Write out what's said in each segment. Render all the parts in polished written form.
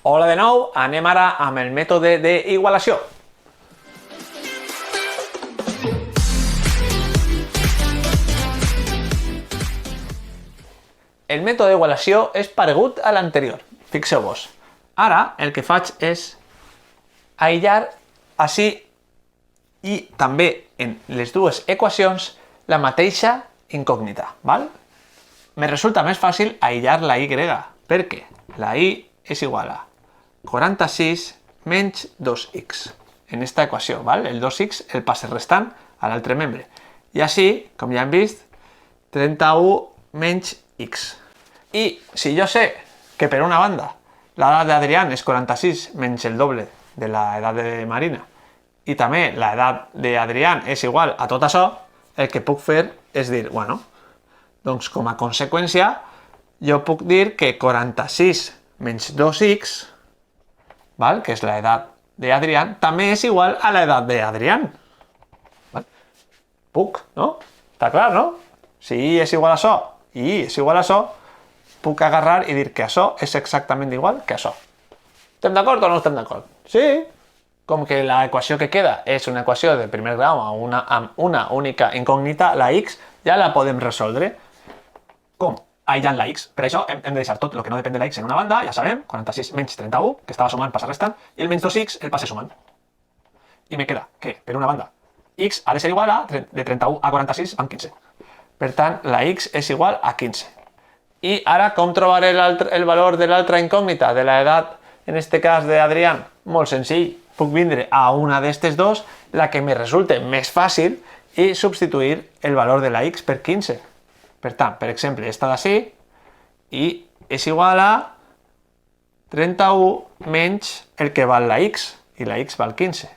Hola de nou, anem ara amb el mètode d'igualació. El mètode d'igualació és paregut a l'anterior, fixeu-vos. Ara el que faig és aïllar així i també en les dues equacions la mateixa incògnita, val? Me resulta més fàcil aïllar la y, perquè la y és igual a 46 menys 2x en esta equació, val? El 2x el passe restant a l'altre membre. I així, com ja hem vist, 31 menys x. I si jo sé que per una banda l'edat d'Adrián és 46 menys el doble de l'edat de Marina i també l'edat d'Adrián és igual a tot això, el que puc fer és dir, bueno, doncs com a conseqüència jo puc dir que 46 menys 2x, val? Que és l'edat d'Adrián, també és igual a l'edat d'Adrián. Puc, no? Està clar, no? Si i és igual a això i i és igual a això, puc agarrar i dir que això és exactament igual que això. Estem d'acord o no estem d'acord? Sí! Com que l'equació que queda és una equació de primer grau amb una única incògnita, la x, ja la podem resoldre. Com? Aïllant la x. Per això hem de deixar tot el que no depèn de la x en una banda, ja sabem, 46 menys 31, que estava sumant passa restant, i el menys 2x el passe sumant. I me queda que, per una banda, x ha de ser igual a, de 31 a 46 van 15. Per tant, la x és igual a 15. I ara com trobaré el valor de l'altra incògnita, de l'edat, en este cas d'Adrián? Molt senzill, puc vindre a una d'aquestes dos, la que me resulte més fàcil, i substituir el valor de la x per 15. Per tant, per exemple, esta d'ací, i és igual a 31 menys el que val la x, i la x val 15.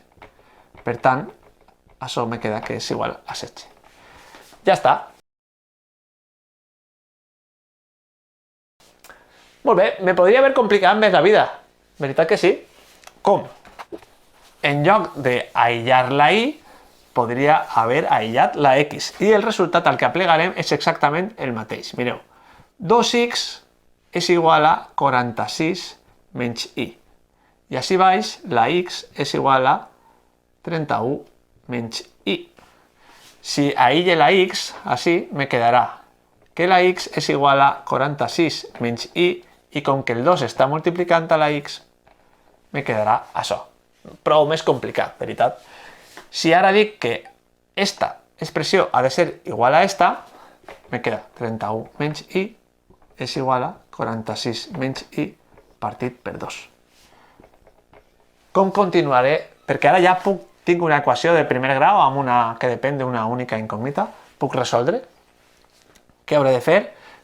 Per tant, això me queda que és igual a 16. Ja està. Molt bé, me podria haver complicat més la vida. Veritat que sí? Com? En lloc d'aïllar la y, podria haver aïllat la x. I el resultat al que aplegarem és exactament el mateix. Mireu, 2x és igual a 46 menys y. I així baix, la x és igual a 31 menys y. Si aïlle la x, així me quedarà que la x és igual a 46 menys y, i com que el 2 està multiplicant a la x, me quedarà això. Prou més complicat, veritat? Si ara dic que esta expressió ha de ser igual a esta, me queda 31 menys y és igual a 46 menys y partit per 2. Com continuaré? Perquè ara ja tinc una equació de primer grau amb una que depèn d'una única incògnita. Puc resoldre? Què hauré de fer?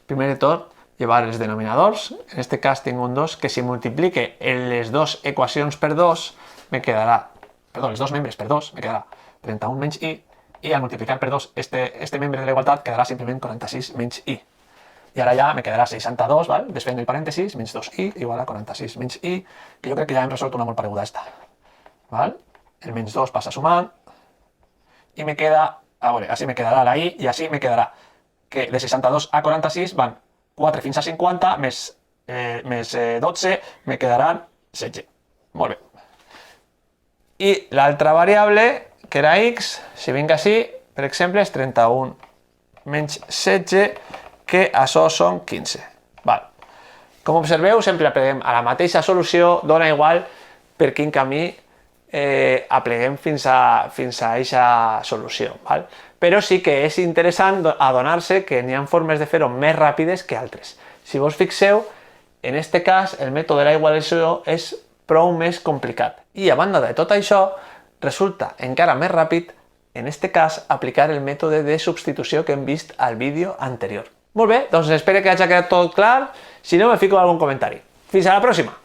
Primer de tot, llevar els denominadors. En aquest cas tinc un 2 que si multiplique les dues equacions per 2 me quedarà, perdó, els dos membres per 2 me quedarà 31 menys y, i al multiplicar per 2 este membre de la igualtat quedarà simplement 46 menys y. I ara ja me quedarà 62, val? Desfent el parèntesis, menys 2y igual a 46 menys y, que jo crec que ja hem resolt una molt pareguda a esta. Val? El menys 2 passa sumant i me queda, a veure, així me quedarà la y i així me quedarà que de 62 a 46 van 4 fins a 50 més 12 me quedaran 16. Molt bé. I l'altra variable, que era x, si vinc així, per exemple, és 31 menys 16, que això són 15. Val. Com observeu, sempre apleguem a la mateixa solució, dona igual per quin camí apleguem fins a aquesta solució. Val? Però sí que és interessant adonar-se que n'hi ha formes de fer-ho més ràpides que altres. Si vos fixeu, en aquest cas el mètode de la igualació és prou més complicat. I a banda de tot això, resulta encara més ràpid, en aquest cas, aplicar el mètode de substitució que hem vist al vídeo anterior. Molt bé, doncs espero que hagi quedat tot clar. Si no, me fico algun comentari. Fins a la pròxima!